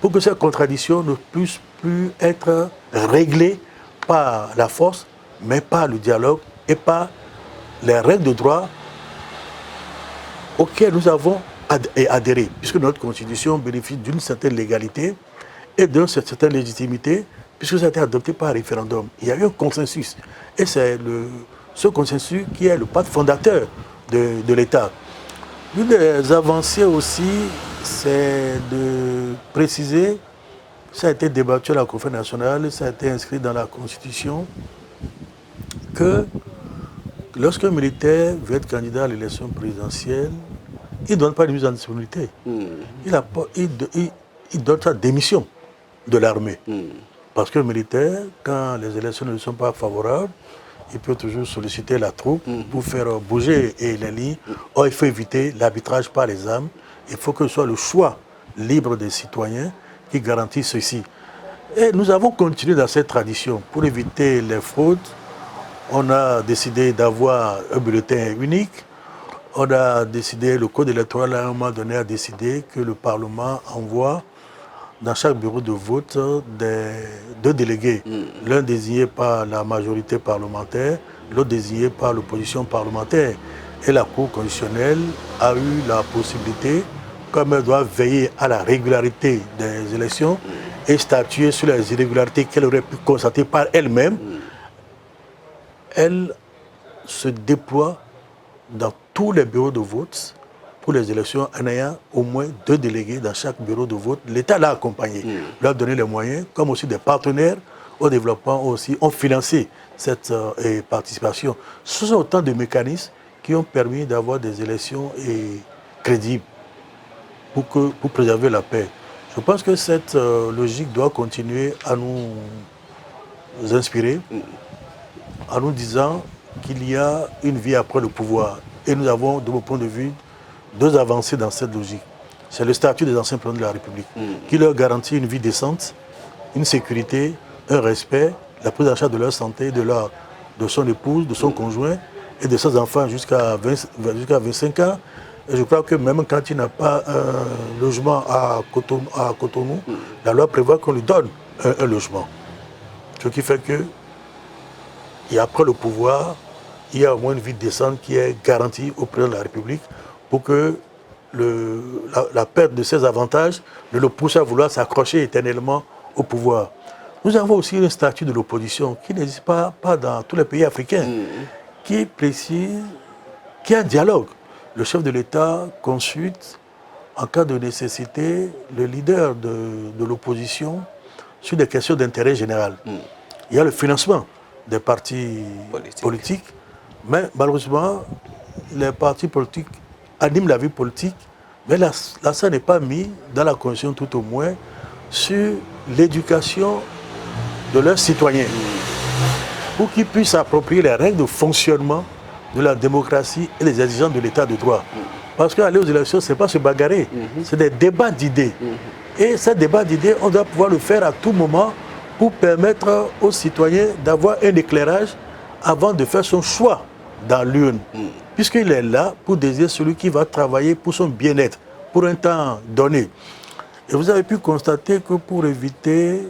pour que ces contradictions ne puissent plus être réglées par la force, mais par le dialogue et par les règles de droit auxquelles nous avons adhéré, puisque notre Constitution bénéficie d'une certaine légalité et d'une certaine légitimité, puisque ça a été adopté par référendum. Il y a eu un consensus, et c'est ce consensus qui est le pacte fondateur de l'État. L'une des avancées aussi, c'est de préciser, ça a été débattu à la Conférence nationale, ça a été inscrit dans la Constitution, que lorsqu'un militaire veut être candidat à l'élection présidentielle, il ne donne pas de mise en disponibilité. Il donne sa démission de l'armée. Parce que le militaire, quand les élections ne sont pas favorables, il peut toujours solliciter la troupe pour faire bouger les lignes. Or, il faut éviter l'arbitrage par les armes. Il faut que ce soit le choix libre des citoyens qui garantisse ceci. Et nous avons continué dans cette tradition. Pour éviter les fraudes, on a décidé d'avoir un bulletin unique. On a décidé, le code électoral à un moment donné a décidé que le Parlement envoie dans chaque bureau de vote deux délégués. L'un désigné par la majorité parlementaire, l'autre désigné par l'opposition parlementaire. Et la Cour constitutionnelle a eu la possibilité, comme elle doit veiller à la régularité des élections et statuer sur les irrégularités qu'elle aurait pu constater par elle-même, elle se déploie dans tous les bureaux de vote pour les élections en ayant au moins 2 délégués dans chaque bureau de vote. L'État l'a accompagné, leur a donné les moyens, comme aussi des partenaires au développement aussi ont financé cette participation. Ce sont autant de mécanismes qui ont permis d'avoir des élections crédibles pour préserver la paix. Je pense que cette logique doit continuer à nous inspirer, en nous disant qu'il y a une vie après le pouvoir. Et nous avons, de mon point de vue, 2 avancées dans cette logique. C'est le statut des anciens présidents de la République, qui leur garantit une vie décente, une sécurité, un respect, la prise en charge de leur santé, de son épouse, de son conjoint et de ses enfants jusqu'à 25 ans. Et je crois que même quand il n'a pas un logement à Cotonou, la loi prévoit qu'on lui donne un logement. Ce qui fait que, et après le pouvoir, il y a au moins une vie décente qui est garantie au président de la République pour que la perte de ses avantages ne le pousse à vouloir s'accrocher éternellement au pouvoir. Nous avons aussi un statut de l'opposition qui n'existe pas dans tous les pays africains, qui précise qu'il y a un dialogue. Le chef de l'État consulte, en cas de nécessité, le leader de l'opposition sur des questions d'intérêt général. Il y a le financement des partis politiques, mais malheureusement, les partis politiques animent la vie politique, mais l'accent n'est pas mis dans la Constitution tout au moins sur l'éducation de leurs citoyens pour qu'ils puissent s'approprier les règles de fonctionnement de la démocratie et les exigences de l'état de droit. Parce qu'aller aux élections, ce n'est pas se bagarrer, c'est des débats d'idées. Et ce débat d'idées, on doit pouvoir le faire à tout moment pour permettre aux citoyens d'avoir un éclairage avant de faire son choix dans l'urne. Puisqu'il est là pour désigner celui qui va travailler pour son bien-être, pour un temps donné. Et vous avez pu constater que pour éviter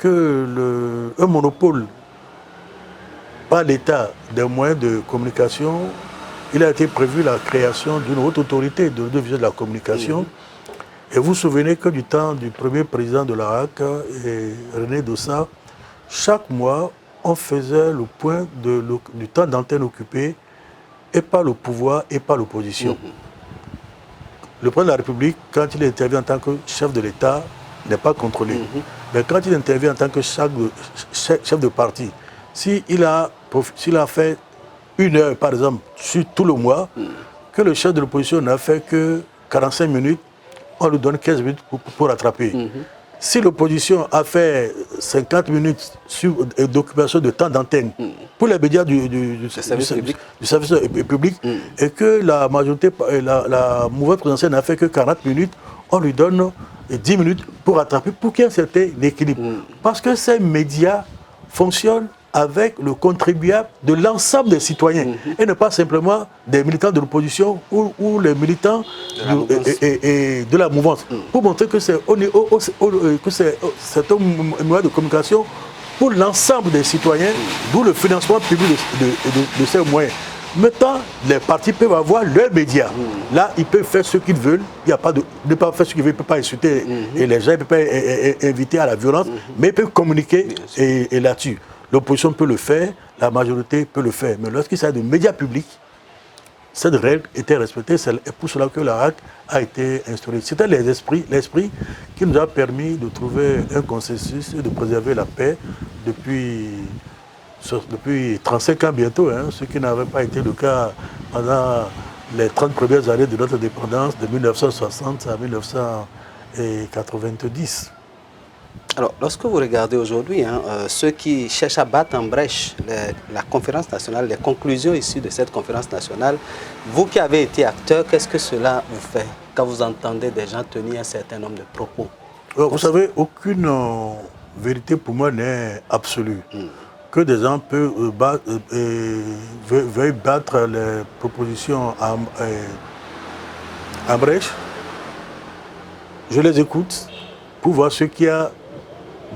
un monopole par l'État des moyens de communication, il a été prévu la création d'une haute autorité de l'audiovisuel de la communication. Et vous vous souvenez que du temps du premier président de la RAC, René Dossa, chaque mois, on faisait le point du temps d'antenne occupé et par le pouvoir et par l'opposition. Le président de la République, quand il intervient en tant que chef de l'État, n'est pas contrôlé. Mais quand il intervient en tant que chef de parti, s'il a fait 1 heure, par exemple, sur tout le mois, que le chef de l'opposition n'a fait que 45 minutes, on lui donne 15 minutes pour rattraper. Si l'opposition a fait 50 minutes d'occupation de temps d'antenne pour les médias du service public et que la majorité, la mouvance présidentielle n'a fait que 40 minutes, on lui donne 10 minutes pour rattraper, pour qu'il y ait un certain équilibre. Parce que ces médias fonctionnent avec le contribuable de l'ensemble des citoyens et ne pas simplement des militants de l'opposition ou les militants de la mouvance, pour montrer que c'est un moyen de communication pour l'ensemble des citoyens, d'où le financement public de ces moyens. Maintenant, les partis peuvent avoir leurs médias. Là, ils peuvent faire ce qu'ils veulent. Il n'y a pas de ne pas faire ce qu'ils veulent. Ils ne peuvent pas insulter et les gens, ils ne peuvent pas inviter à la violence, mais ils peuvent communiquer et là-dessus. L'opposition peut le faire, la majorité peut le faire. Mais lorsqu'il s'agit de médias publics, cette règle était respectée. C'est pour cela que la RAC a été instaurée. C'était l'esprit qui nous a permis de trouver un consensus et de préserver la paix depuis 35 ans bientôt, ce qui n'avait pas été le cas pendant les 30 premières années de notre indépendance, de 1960 à 1990. Alors, lorsque vous regardez aujourd'hui, ceux qui cherchent à battre en brèche la conférence nationale, les conclusions issues de cette conférence nationale, vous qui avez été acteur, qu'est-ce que cela vous fait quand vous entendez des gens tenir un certain nombre de propos? Vous savez, aucune vérité pour moi n'est absolue. Que des gens veuillent battre les propositions en brèche, je les écoute pour voir ce qu'il y a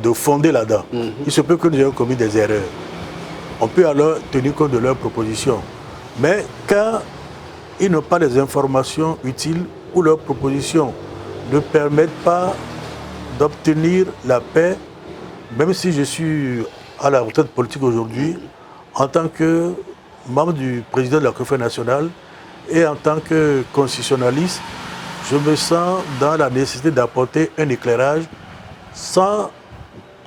de fondé là-dedans. Il se peut que nous ayons commis des erreurs. On peut alors tenir compte de leurs propositions. Mais quand ils n'ont pas les informations utiles ou leurs propositions ne permettent pas d'obtenir la paix, même si je suis à la retraite politique aujourd'hui, en tant que membre du président de la Conférence nationale et en tant que constitutionnaliste, je me sens dans la nécessité d'apporter un éclairage sans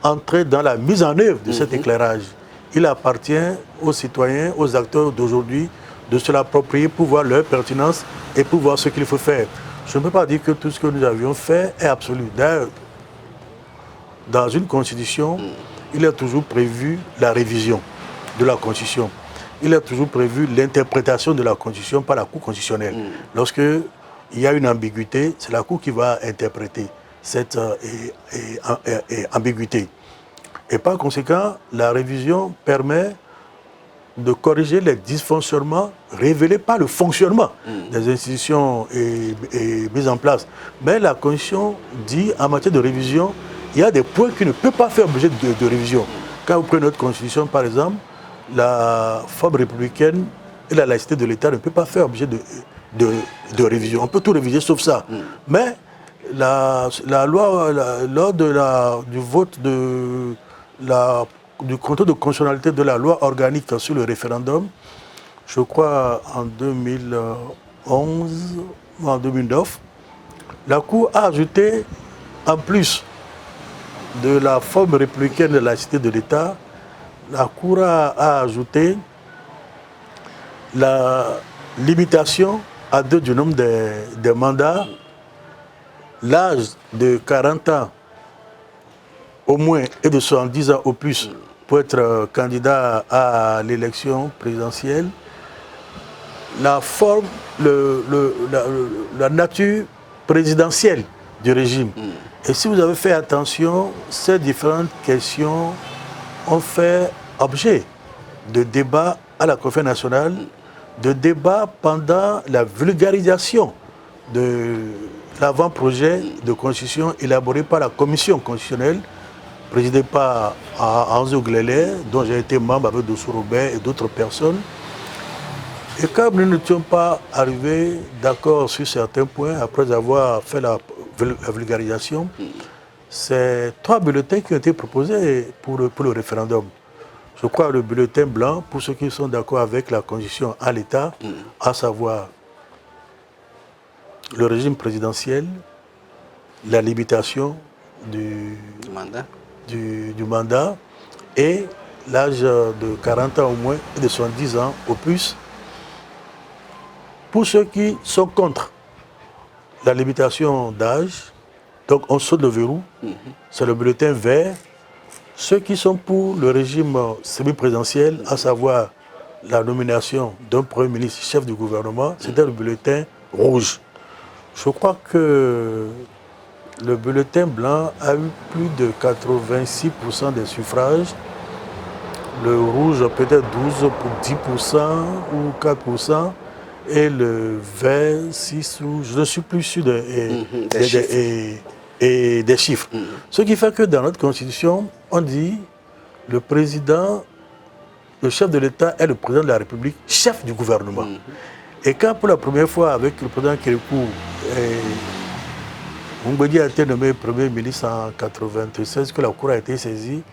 entrer dans la mise en œuvre de cet éclairage. Il appartient aux citoyens, aux acteurs d'aujourd'hui de se l'approprier pour voir leur pertinence et pour voir ce qu'il faut faire. Je ne peux pas dire que tout ce que nous avions fait est absolu. D'ailleurs, dans une constitution, il est toujours prévu la révision de la constitution. Il est toujours prévu l'interprétation de la constitution par la Cour constitutionnelle. Lorsque il y a une ambiguïté, c'est la Cour qui va interpréter cette ambiguïté. Et par conséquent, la révision permet de corriger les dysfonctionnements révélés par le fonctionnement des institutions mises en place. Mais la Constitution dit, en matière de révision, il y a des points qui ne peuvent pas faire objet de révision. Quand vous prenez notre Constitution, par exemple, la forme républicaine et la laïcité de l'État ne peuvent pas faire objet de révision. On peut tout réviser sauf ça. Mais la loi, lors du vote du contrôle de constitutionnalité de la loi organique sur le référendum, je crois en 2011 ou en 2009, la Cour a ajouté, en plus de la forme républicaine de la laïcité de l'État, la Cour a ajouté la limitation à 2 du nombre des mandats, l'âge de 40 ans au moins et de 70 ans au plus pour être candidat à l'élection présidentielle, la forme, la nature présidentielle du régime. Et si vous avez fait attention, ces différentes questions ont fait objet de débats à la Conférence nationale, de débats pendant la vulgarisation de l'avant-projet de constitution élaboré par la Commission constitutionnelle, présidée par Anzo Glele, dont j'ai été membre avec Dossou Robert et d'autres personnes. Et quand nous n'étions pas arrivés d'accord sur certains points, après avoir fait la vulgarisation, c'est 3 bulletins qui ont été proposés pour le référendum. Je crois le bulletin blanc, pour ceux qui sont d'accord avec la constitution à l'État, à savoir le régime présidentiel, la limitation du mandat et l'âge de 40 ans au moins et de 70 ans au plus. Pour ceux qui sont contre la limitation d'âge, donc on saute le verrou, c'est le bulletin vert. Ceux qui sont pour le régime semi-présidentiel, à savoir la nomination d'un Premier ministre chef du gouvernement, c'était le bulletin rouge. Je crois que le bulletin blanc a eu plus de 86% des suffrages. Le rouge peut-être 12 pour 10% ou 4%. Et le vert 6 ou je ne suis plus sûr des chiffres. Ce qui fait que dans notre constitution, on dit le président, le chef de l'État est le président de la République, chef du gouvernement. Et quand pour la première fois avec le président Kérékou, Moumbedi a été nommé Premier ministre en 1996, que la Cour a été saisie,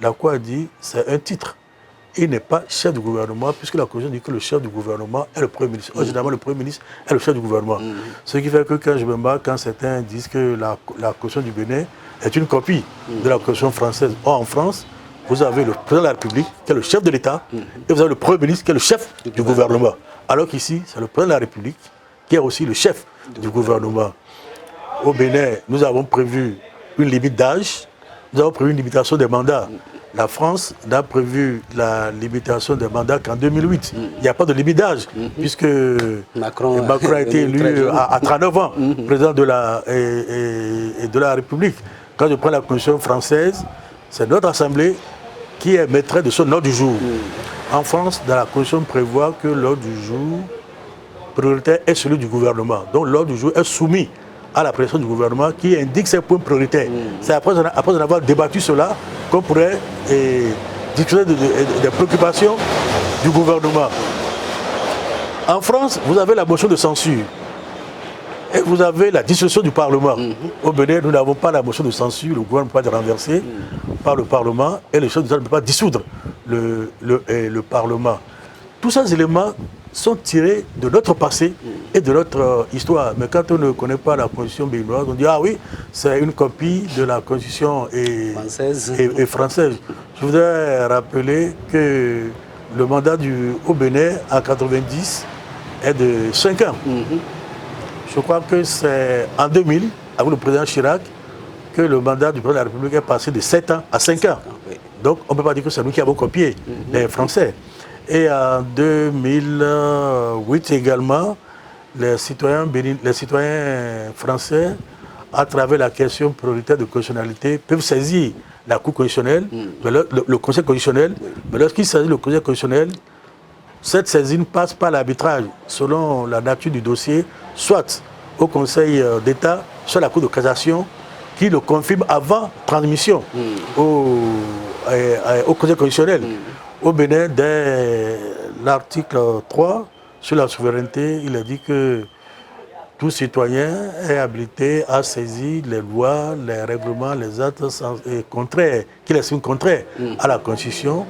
la Cour a dit c'est un titre. Il n'est pas chef du gouvernement, puisque la Constitution dit que le chef du gouvernement est le Premier ministre. Généralement, le Premier ministre est le chef du gouvernement. Ce qui fait que quand je me bats, quand certains disent que la Constitution du Bénin est une copie de la Constitution française. Or, en France, vous avez le président de la République, qui est le chef de l'État, et vous avez le Premier ministre, qui est le chef du gouvernement. Alors qu'ici, c'est le président de la République, qui est aussi le chef du gouvernement. Au Bénin, nous avons prévu une limite d'âge, nous avons prévu une limitation des mandats. La France n'a prévu la limitation des mandats qu'en 2008. Il n'y a pas de limite d'âge, puisque Macron a été élu à 39 ans, président de la République. Quand je prends la Constitution française, c'est notre Assemblée qui est maîtresse de son ordre du jour. En France, dans la Constitution prévoit que l'ordre du jour prioritaire est celui du gouvernement. Donc l'ordre du jour est soumis à la pression du gouvernement qui indique ses points prioritaires. C'est après en avoir débattu cela qu'on pourrait discuter des préoccupations du gouvernement. En France, vous avez la motion de censure et vous avez la dissolution du Parlement. Au Bénin, nous n'avons pas la motion de censure, le gouvernement ne peut pas être renversé par le Parlement et le chef de l'État ne peut pas dissoudre le Parlement. Tous ces éléments sont tirés de notre passé et de notre histoire. Mais quand on ne connaît pas la Constitution béninoise, on dit « Ah oui, c'est une copie de la Constitution française. Je voudrais rappeler que le mandat au Bénin en 90 est de 5 ans. Je crois que c'est en 2000, avec le président Chirac, que le mandat du président de la République est passé de 7 ans à 5 ans. Donc on ne peut pas dire que c'est nous qui avons copié les Français. Et en 2008 également, les citoyens français, à travers la question prioritaire de constitutionnalité, peuvent saisir la Cour constitutionnelle, le Conseil constitutionnel. Mais lorsqu'ils saisissent le Conseil constitutionnel, cette saisine passe par l'arbitrage, selon la nature du dossier, soit au Conseil d'État, soit à la Cour de cassation, qui le confirme avant transmission au Conseil constitutionnel. Au Bénin, dès l'article 3 sur la souveraineté, il est dit que tout citoyen est habilité à saisir les lois, les règlements, les actes contraires, qu'il estime contraires à la Constitution.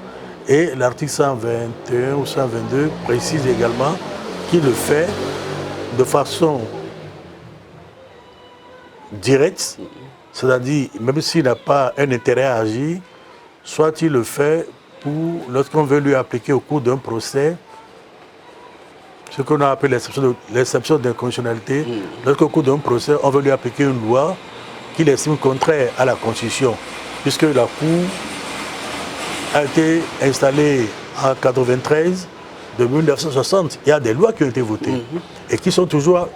Et l'article 121 ou 122 précise également qu'il le fait de façon directe, c'est-à-dire même s'il n'a pas un intérêt à agir, soit il le fait lorsqu'on veut lui appliquer au cours d'un procès ce qu'on a appelé l'exception d'inconstitutionnalité, lorsqu'au cours d'un procès, on veut lui appliquer une loi qu'il estime contraire à la Constitution, puisque la Cour a été installée en 1993, de 1960, il y a des lois qui ont été votées et qui sont toujours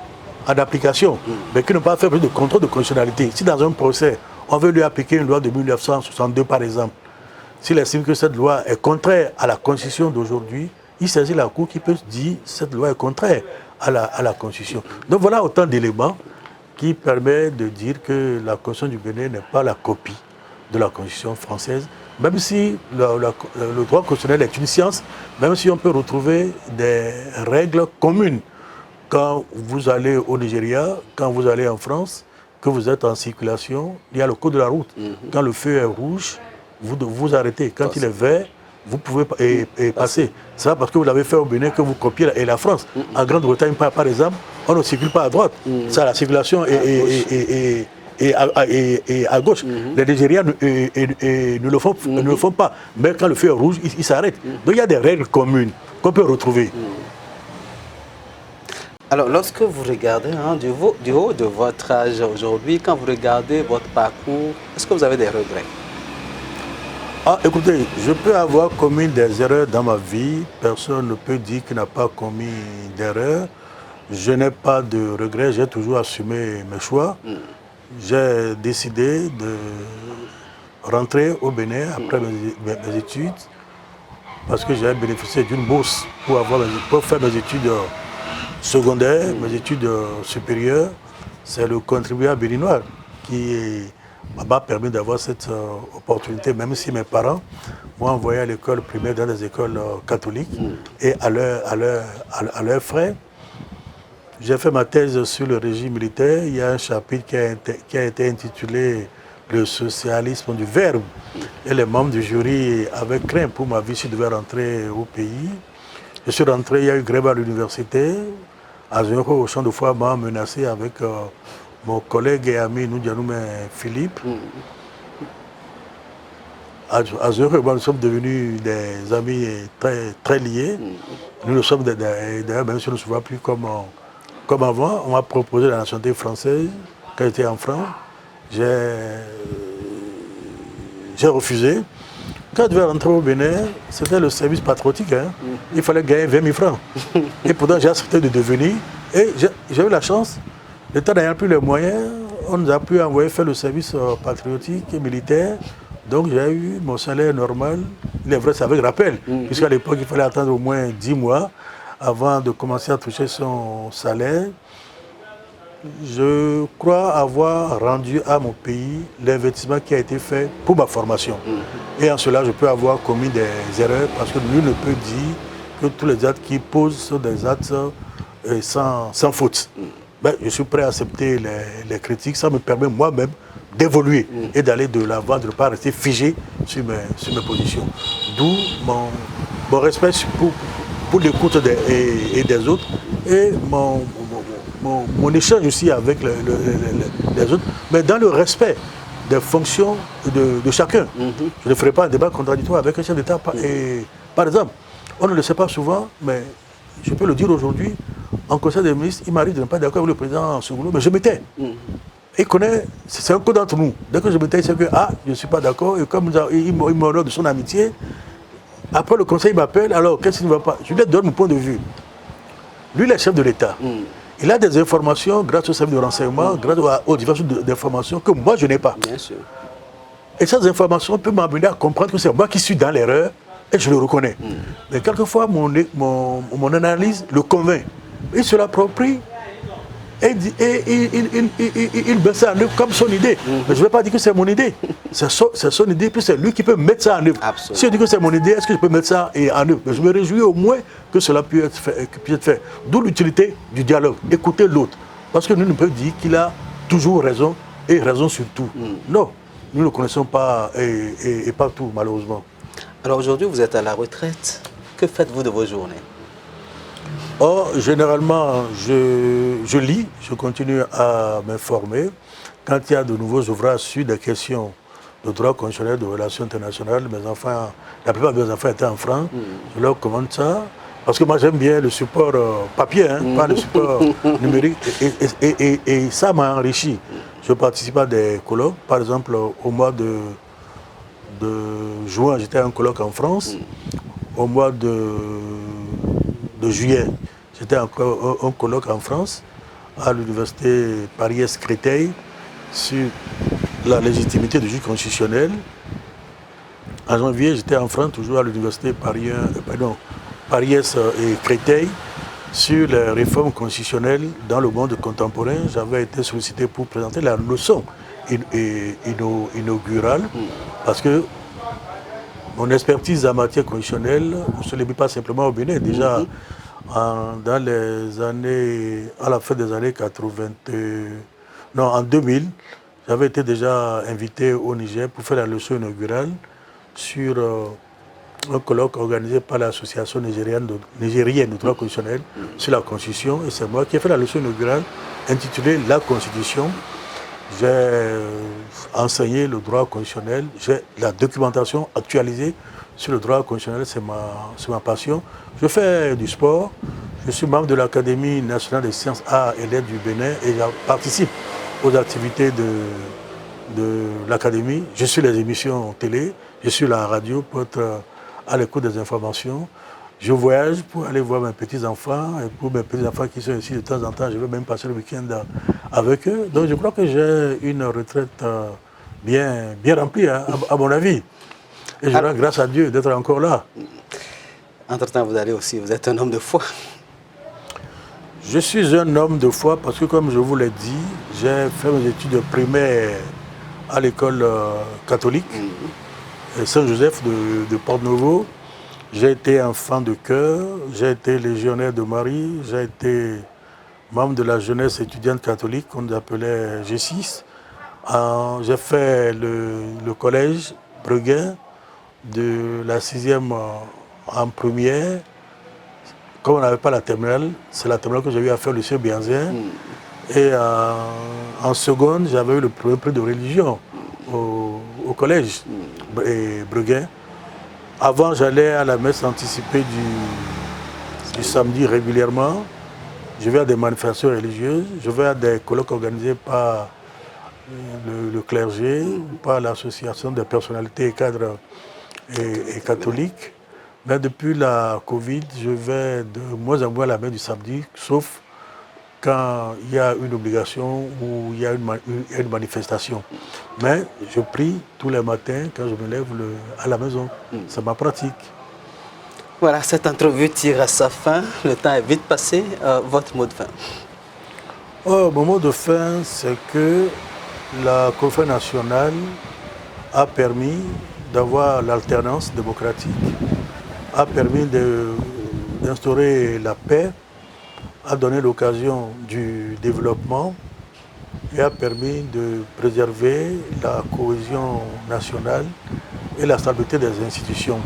en application, mais qui n'ont pas fait de contrôle de constitutionnalité. Si dans un procès, on veut lui appliquer une loi de 1962 par exemple, s'il estime que cette loi est contraire à la Constitution d'aujourd'hui, il saisit la Cour qui peut dire que cette loi est contraire à la Constitution. Donc voilà autant d'éléments qui permettent de dire que la Constitution du Bénin n'est pas la copie de la Constitution française, même si le droit constitutionnel est une science, même si on peut retrouver des règles communes. Quand vous allez au Nigeria, quand vous allez en France, que vous êtes en circulation, il y a le code de la route. Quand le feu est rouge, vous vous arrêtez. Quand il est vert, vous pouvez passer. C'est parce que vous l'avez fait au Bénin que vous copiez. Et la France, en Grande-Bretagne, par exemple, on ne circule pas à droite. Ça, la circulation est à gauche. Les Nigériens ne le font pas. Mais quand le feu est rouge, ils s'arrêtent. Donc il y a des règles communes qu'on peut retrouver. Alors, lorsque vous regardez du haut de votre âge aujourd'hui, quand vous regardez votre parcours, est-ce que vous avez des regrets? Ah, écoutez, je peux avoir commis des erreurs dans ma vie. Personne ne peut dire qu'il n'a pas commis d'erreurs. Je n'ai pas de regrets, j'ai toujours assumé mes choix. J'ai décidé de rentrer au Bénin après mes études parce que j'ai bénéficié d'une bourse pour faire mes études secondaires, mes études supérieures. C'est le contribuable béninois qui m'a permis d'avoir cette opportunité, même si mes parents m'ont envoyé à l'école primaire dans des écoles catholiques et à leurs frais. J'ai fait ma thèse sur le régime militaire. Il y a un chapitre qui a été intitulé « Le socialisme du verbe ». Et les membres du jury avaient craint pour ma vie si je devais rentrer au pays. Je suis rentré, il y a eu grève à l'université. À Zéro, au champ de foi, m'a menacé avec mon collègue et ami Noudianoumé Philippe. À Zéro, nous sommes devenus des amis très, très liés. Nous le sommes d'ailleurs, même si on ne se voit plus comme avant. On m'a proposé la nationalité française quand j'étais enfant. J'ai refusé. Quand je devais rentrer au Bénin, c'était le service patriotique. Il fallait gagner 20 000 francs. Et pourtant, j'ai accepté de devenir. Et j'ai eu la chance. L'État n'ayant plus les moyens, on nous a pu envoyer faire le service patriotique et militaire. Donc j'ai eu mon salaire normal. Il est vrai, c'est avec rappel. Puisqu'à l'époque, il fallait attendre au moins 10 mois avant de commencer à toucher son salaire. Je crois avoir rendu à mon pays l'investissement qui a été fait pour ma formation. Et en cela, je peux avoir commis des erreurs parce que nul ne peut dire que tous les actes qui posent sont des actes sans faute. Ben, je suis prêt à accepter les critiques. Ça me permet moi-même d'évoluer et d'aller de l'avant, de ne pas rester figé sur mes positions. D'où mon respect pour l'écoute des autres et mon échange aussi avec les autres, mais dans le respect des fonctions de chacun. Je ne ferai pas un débat contradictoire avec un chef d'État. Par exemple, on ne le sait pas souvent, mais je peux le dire aujourd'hui, en conseil des ministres, il m'arrive de ne pas être d'accord avec le président Sougoulou, mais je m'étais. Il connaît, c'est un code entre nous. Dès que je m'étais, c'est que, je ne suis pas d'accord, et comme il m'honore de son amitié, après le conseil m'appelle, alors qu'est-ce qu'il ne va pas? Je lui donne mon point de vue. Lui, il est chef de l'État. Il a des informations grâce au service de renseignement, grâce aux diverses informations que moi je n'ai pas. Bien sûr. Et ces informations peuvent m'amener à comprendre que c'est moi qui suis dans l'erreur et je le reconnais. Mais quelquefois, mon analyse le convainc. Il se l'approprie et il met ça en œuvre comme son idée. Mais je ne vais pas dire que c'est mon idée. C'est son idée, puis c'est lui qui peut mettre ça en œuvre. Absolument. Si je dis que c'est mon idée, est-ce que je peux mettre ça en œuvre? Mais je me réjouis au moins que cela puisse être fait. D'où l'utilité du dialogue. Écouter l'autre. Parce que nous ne pouvons dire qu'il a toujours raison et raison sur tout. Non, nous ne le connaissons pas et pas tout, malheureusement. Alors aujourd'hui, vous êtes à la retraite. Que faites-vous de vos journées? Généralement, je lis, je continue à m'informer. Quand il y a de nouveaux ouvrages sur des questions de droit constitutionnel, de relations internationales, la plupart de mes enfants étaient en France, je leur commande ça. Parce que moi, j'aime bien le support papier, pas le support numérique. Et ça m'a enrichi. Je participe à des colloques. Par exemple, au mois de juin, j'étais à un colloque en France. Au mois de juillet, j'étais encore un colloque en France. à l'université Paris-Est-Créteil sur la légitimité du juge constitutionnel. En janvier, j'étais en France, toujours à l'université Paris-Est et Créteil, sur les réformes constitutionnelles dans le monde contemporain. J'avais été sollicité pour présenter la leçon inaugurale, parce que mon expertise en matière constitutionnelle ne se limite pas simplement au Bénin. Déjà, dans les années, à la fin des années 80, non, en 2000, j'avais été déjà invité au Niger pour faire la leçon inaugurale sur un colloque organisé par l'association nigérienne de droit constitutionnel sur la Constitution. Et c'est moi qui ai fait la leçon inaugurale intitulée « La Constitution ». J'ai enseigné le droit constitutionnel, j'ai la documentation actualisée sur le droit constitutionnel, c'est ma passion. Je fais du sport, je suis membre de l'Académie nationale des sciences, arts et lettres du Bénin et je participe aux activités de l'Académie. Je suis les émissions télé, je suis la radio pour être à l'écoute des informations. Je voyage pour aller voir mes petits-enfants et pour mes petits-enfants qui sont ici de temps en temps, je vais même passer le week-end avec eux. Donc je crois que j'ai une retraite bien remplie, à mon avis. Et je rends grâce à Dieu d'être encore là. Entre-temps, vous êtes un homme de foi. Je suis un homme de foi parce que, comme je vous l'ai dit, j'ai fait mes études primaires à l'école catholique, Saint-Joseph de Porte-Nouveau. J'ai été enfant de cœur, j'ai été légionnaire de Marie, j'ai été membre de la jeunesse étudiante catholique qu'on appelait G6. J'ai fait le collège Breguin de la 6e en première. Comme on n'avait pas la terminale, c'est la terminale que j'ai eu à faire au lycée Bianzin. Et en seconde, j'avais eu le premier prix de religion au collège Breguin. Avant, j'allais à la messe anticipée du samedi régulièrement. Je vais à des manifestations religieuses, je vais à des colloques organisés par le clergé, par l'association des personnalités et cadres et catholiques. Mais depuis la Covid, je vais de moins en moins à la messe du samedi, sauf quand il y a une obligation ou il y a une manifestation. Mais je prie tous les matins quand je me lève à la maison. C'est ma pratique. Voilà, cette entrevue tire à sa fin. Le temps est vite passé. Votre mot de fin? Mon mot de fin, c'est que la conférence nationale a permis d'avoir l'alternance démocratique, a permis d'instaurer la paix, a donné l'occasion du développement et a permis de préserver la cohésion nationale et la stabilité des institutions.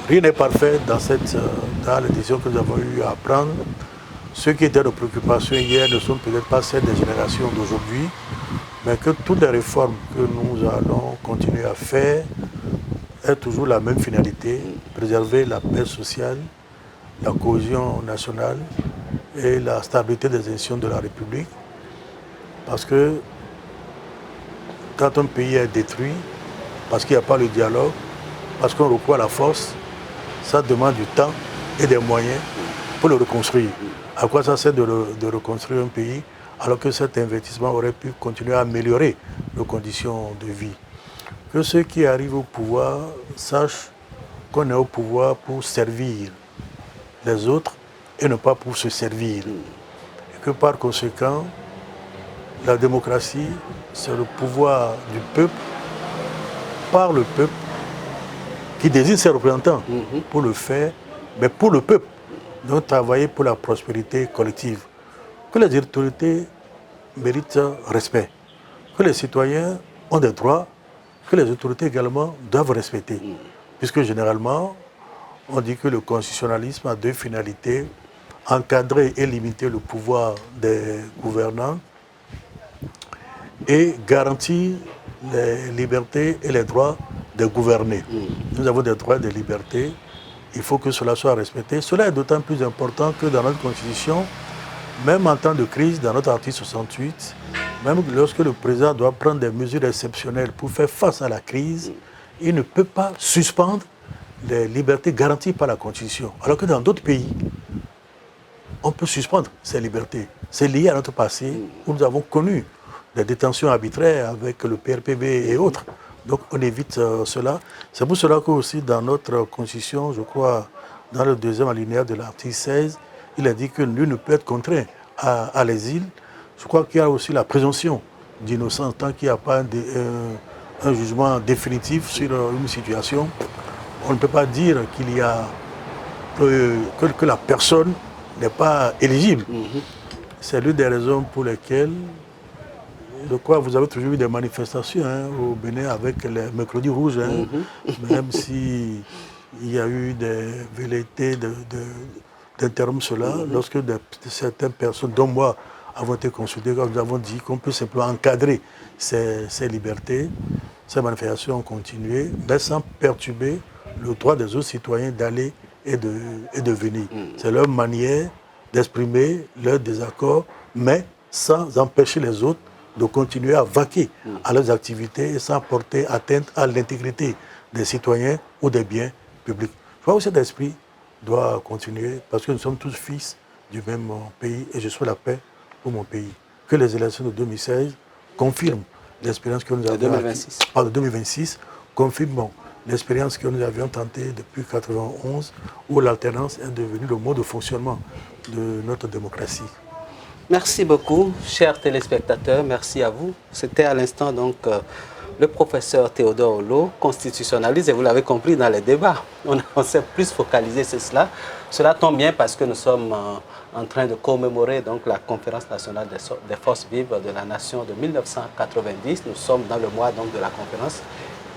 Rien n'est parfait dans les décisions que nous avons eu à prendre. Ce qui étaient nos préoccupations hier ne sont peut-être pas celles des générations d'aujourd'hui, mais que toutes les réformes que nous allons continuer à faire aient toujours la même finalité, préserver la paix sociale, la cohésion nationale et la stabilité des institutions de la République. Parce que quand un pays est détruit, parce qu'il n'y a pas le dialogue, parce qu'on recourt à la force, ça demande du temps et des moyens pour le reconstruire. À quoi ça sert de reconstruire un pays alors que cet investissement aurait pu continuer à améliorer nos conditions de vie? Que ceux qui arrivent au pouvoir sachent qu'on est au pouvoir pour servir les autres et non pas pour se servir. Et que par conséquent, la démocratie, c'est le pouvoir du peuple, par le peuple, qui désigne ses représentants pour le faire, mais pour le peuple. Donc travailler pour la prospérité collective. Que les autorités méritent respect. Que les citoyens ont des droits, que les autorités également doivent respecter. Puisque généralement, on dit que le constitutionnalisme a deux finalités: encadrer et limiter le pouvoir des gouvernants et garantir les libertés et les droits des gouvernés. Nous avons des droits et des libertés, il faut que cela soit respecté. Cela est d'autant plus important que dans notre Constitution, même en temps de crise, dans notre article 68, même lorsque le président doit prendre des mesures exceptionnelles pour faire face à la crise, il ne peut pas suspendre les libertés garanties par la Constitution. Alors que dans d'autres pays, on peut suspendre ces libertés. C'est lié à notre passé où nous avons connu des détentions arbitraires avec le PRPB et autres. Donc on évite cela. C'est pour cela que aussi dans notre constitution, je crois, dans le deuxième alinéa de l'article 16, il a dit que nul ne peut être contraint à l'exil. Je crois qu'il y a aussi la présomption d'innocence tant qu'il n'y a pas un jugement définitif sur une situation. On ne peut pas dire qu'il y a que la personne n'est pas éligible. C'est l'une des raisons pour lesquelles, je crois, vous avez toujours eu des manifestations au Bénin avec les mercredis rouges, même s'il y a eu des velléités d'interrompre cela, lorsque certaines personnes, dont moi, avons été consultées, nous avons dit qu'on peut simplement encadrer ces libertés, ces manifestations ont continué, mais sans perturber le droit des autres citoyens d'aller et de venir. C'est leur manière d'exprimer leur désaccord, mais sans empêcher les autres de continuer à vaquer à leurs activités et sans porter atteinte à l'intégrité des citoyens ou des biens publics. Je crois que cet esprit doit continuer parce que nous sommes tous fils du même pays et je souhaite la paix pour mon pays. Que les élections de 2016 confirment l'expérience que nous avons... De 2026 confirment l'expérience que nous avions tentée depuis 1991 où l'alternance est devenue le mode de fonctionnement de notre démocratie. Merci beaucoup, chers téléspectateurs. Merci à vous. C'était à l'instant donc le professeur Théodore Olo, constitutionnaliste, et vous l'avez compris dans les débats. On s'est plus focalisé sur cela. Cela tombe bien parce que nous sommes en train de commémorer donc la conférence nationale des forces vives de la nation de 1990. Nous sommes dans le mois donc de la conférence.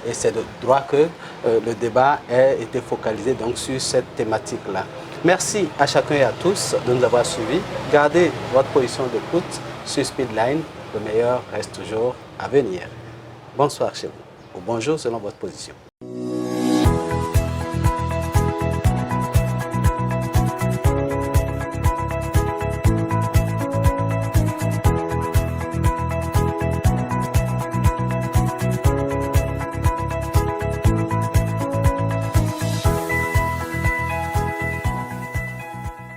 Et c'est de droit que le débat ait été focalisé donc sur cette thématique-là. Merci à chacun et à tous de nous avoir suivis. Gardez votre position d'écoute sur Speedline. Le meilleur reste toujours à venir. Bonsoir chez vous. Ou bonjour selon votre position.